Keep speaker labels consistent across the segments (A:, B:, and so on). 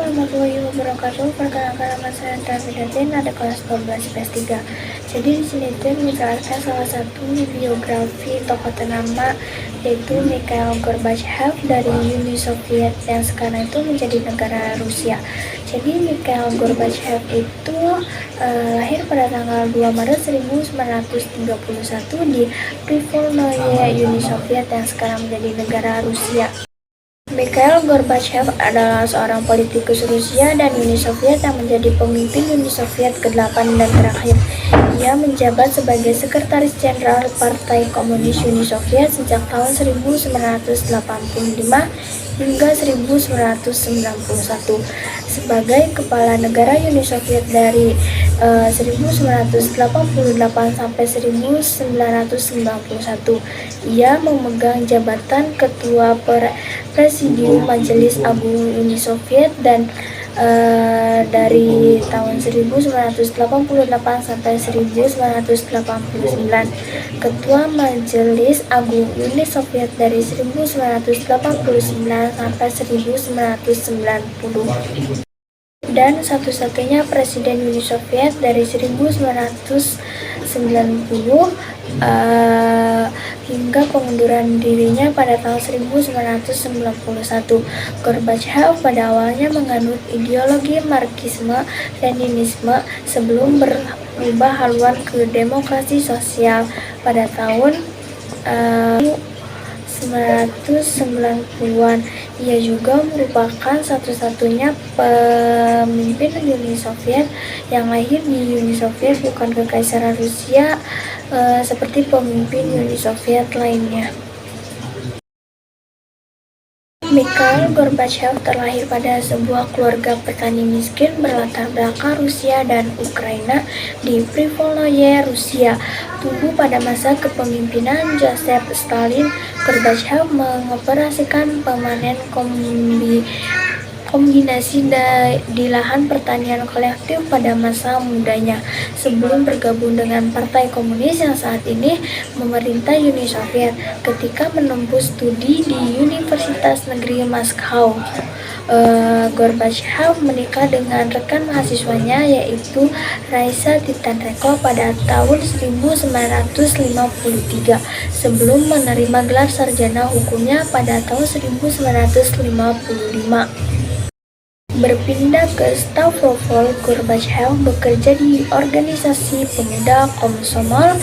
A: warahmatullahi wabarakatuh. Perkenalkan, nama saya Davidatin, ada kelas 12 IPS 3. Jadi di sini tuh menjelaskan salah satu biografi tokoh ternama, yaitu Mikhail Gorbachev dari Uni Soviet yang sekarang itu menjadi negara Rusia. Jadi Mikhail Gorbachev itu lahir pada tanggal 2 Maret 1931 di Privolnoye, Uni Soviet yang sekarang menjadi negara Rusia. Mikhail Gorbachev adalah seorang politikus Rusia dan Uni Soviet yang menjadi pemimpin Uni Soviet ke-8 dan terakhir. Ia menjabat sebagai Sekretaris Jenderal Partai Komunis Uni Soviet sejak tahun 1985 hingga 1991. Sebagai kepala negara Uni Soviet dari 1988 sampai 1991, ia memegang jabatan Ketua Presidium Majelis Agung Uni Soviet dan dari tahun 1988 sampai 1989, Ketua Majelis Agung Uni Soviet dari 1989 sampai 1990, dan satu-satunya Presiden Uni Soviet dari 1990 hingga pengunduran dirinya pada tahun 1991. Gorbachev pada awalnya menganut ideologi Marxisme-Leninisme sebelum berubah haluan ke demokrasi sosial pada tahun 1990-an. Ia juga merupakan satu-satunya pemimpin Uni Soviet yang lahir di Uni Soviet, bukan Kekaisaran Rusia seperti pemimpin Uni Soviet lainnya. Mikhail Gorbachev terlahir pada sebuah keluarga petani miskin berlatar belakang Rusia dan Ukraina di Privolnoye, Rusia. Tumbuh pada masa kepemimpinan Joseph Stalin, Gorbachev mengoperasikan pemanen kombinasi di lahan pertanian kolektif pada masa mudanya, sebelum bergabung dengan Partai Komunis yang saat ini memerintah Uni Soviet. Ketika menempuh studi di Universitas Negeri Moskow, Gorbachev menikah dengan rekan mahasiswanya, yaitu Raisa Titanenko pada tahun 1953, sebelum menerima gelar sarjana hukumnya pada tahun 1955. Berpindah ke Stavropol, Gorbachev bekerja di organisasi pemuda Komsomol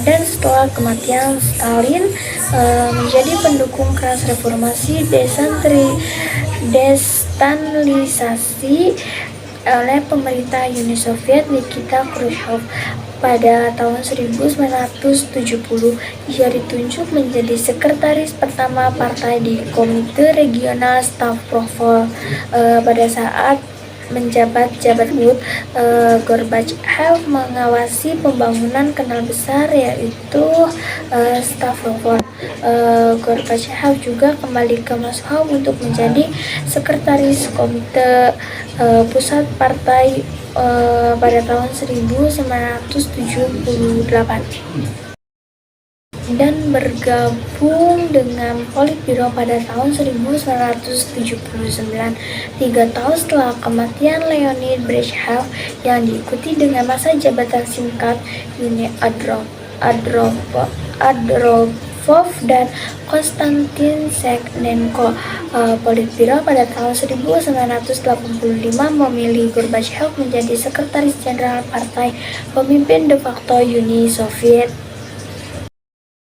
A: dan setelah kematian Stalin menjadi pendukung keras reformasi destalinisasi oleh pemerintah Uni Soviet Nikita Khrushchev. Pada tahun 1970, ia ditunjuk menjadi sekretaris pertama partai di Komite Regional Stavropol. Pada saat menjabat Gorbachev mengawasi pembangunan kanal besar, yaitu Stavropol. Gorbachev juga kembali ke Moskow untuk menjadi sekretaris komite pusat partai pada tahun 1978 dan bergabung dengan Politbiro pada tahun 1979, 3 tahun setelah kematian Leonid Brezhnev, yang diikuti dengan masa jabatan singkat Yuri Andropov dan Konstantin Chernenko. Politbiro pada tahun 1985 memilih Gorbachev menjadi sekretaris jenderal partai, pemimpin de facto Uni Soviet.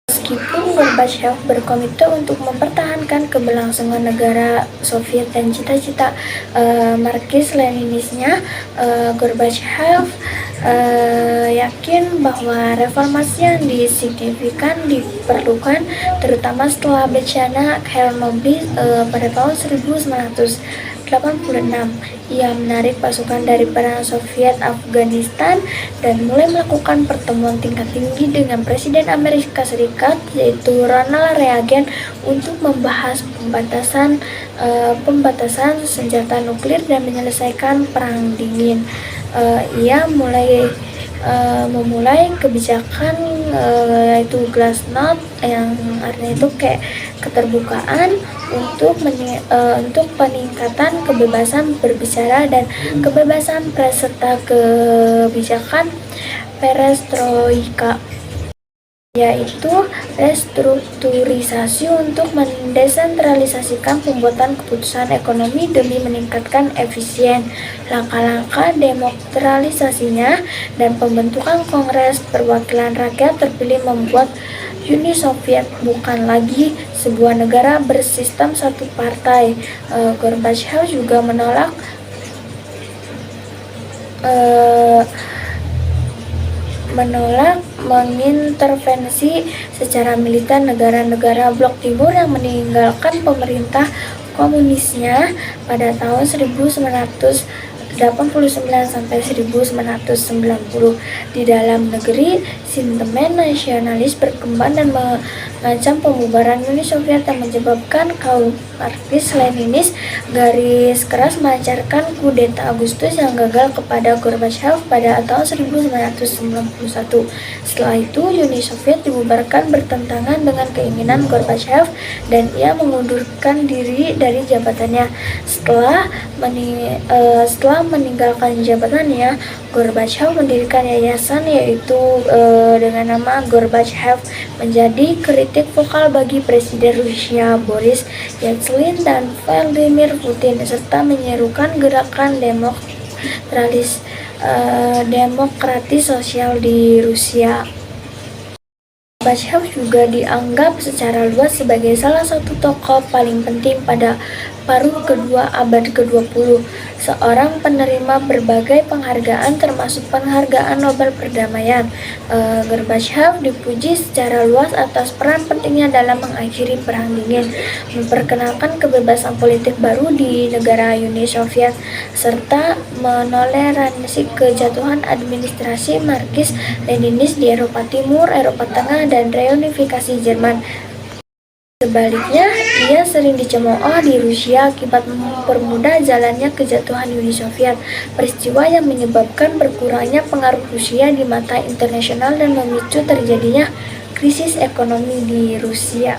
A: Meskipun Gorbachev berkomitmen untuk mempertahankan keberlangsungan negara Soviet dan cita-cita Marxis-Leninisnya, Gorbachev yakin bahwa reformasi yang signifikan diperlukan, terutama setelah bencana Chernobyl pada tahun 1986. Ia menarik pasukan dari perang Soviet Afghanistan dan mulai melakukan pertemuan tingkat tinggi dengan Presiden Amerika Serikat, yaitu Ronald Reagan, untuk membahas pembatasan senjata nuklir dan menyelesaikan perang dingin. Ia memulai kebijakan yaitu Glasnost, yang artinya itu kayak keterbukaan, untuk peningkatan kebebasan berbicara dan kebebasan pers serta kebijakan perestroika, yaitu restrukturisasi untuk mendesentralisasikan pembuatan keputusan ekonomi demi meningkatkan efisien, langkah-langkah demokratisasinya, dan pembentukan Kongres Perwakilan Rakyat Terpilih membuat Uni Soviet bukan lagi sebuah negara bersistem satu partai. Gorbachev juga menolak mengintervensi secara militer negara-negara Blok Timur yang meninggalkan pemerintah komunisnya pada tahun 1989 sampai 1990. Di dalam negeri, sentimen nasionalis berkembang dan mengancam pembubaran Uni Soviet yang menyebabkan kaum Marxis-Leninis garis keras melancarkan kudeta Agustus yang gagal kepada Gorbachev pada tahun 1991. Setelah itu, Uni Soviet dibubarkan bertentangan dengan keinginan Gorbachev dan ia mengundurkan diri dari jabatannya. Setelah meninggalkan jabatannya, Gorbachev mendirikan yayasan yaitu dengan nama Gorbachev, menjadi kritik vokal bagi Presiden Rusia Boris Yeltsin dan Vladimir Putin, serta menyerukan gerakan demokratis sosial di Rusia. Gorbachev juga dianggap secara luas sebagai salah satu tokoh paling penting pada paruh kedua abad ke-20, seorang penerima berbagai penghargaan termasuk penghargaan Nobel Perdamaian. Gorbachev dipuji secara luas atas peran pentingnya dalam mengakhiri Perang Dingin, memperkenalkan kebebasan politik baru di negara Uni Soviet, serta menoleransi kejatuhan administrasi Marxis-Leninis di Eropa Timur, Eropa Tengah, dan reunifikasi Jerman. Sebaliknya, ia sering dicemooh di Rusia akibat mempermudah jalannya kejatuhan Uni Soviet, peristiwa yang menyebabkan berkurangnya pengaruh Rusia di mata internasional dan memicu terjadinya krisis ekonomi di Rusia.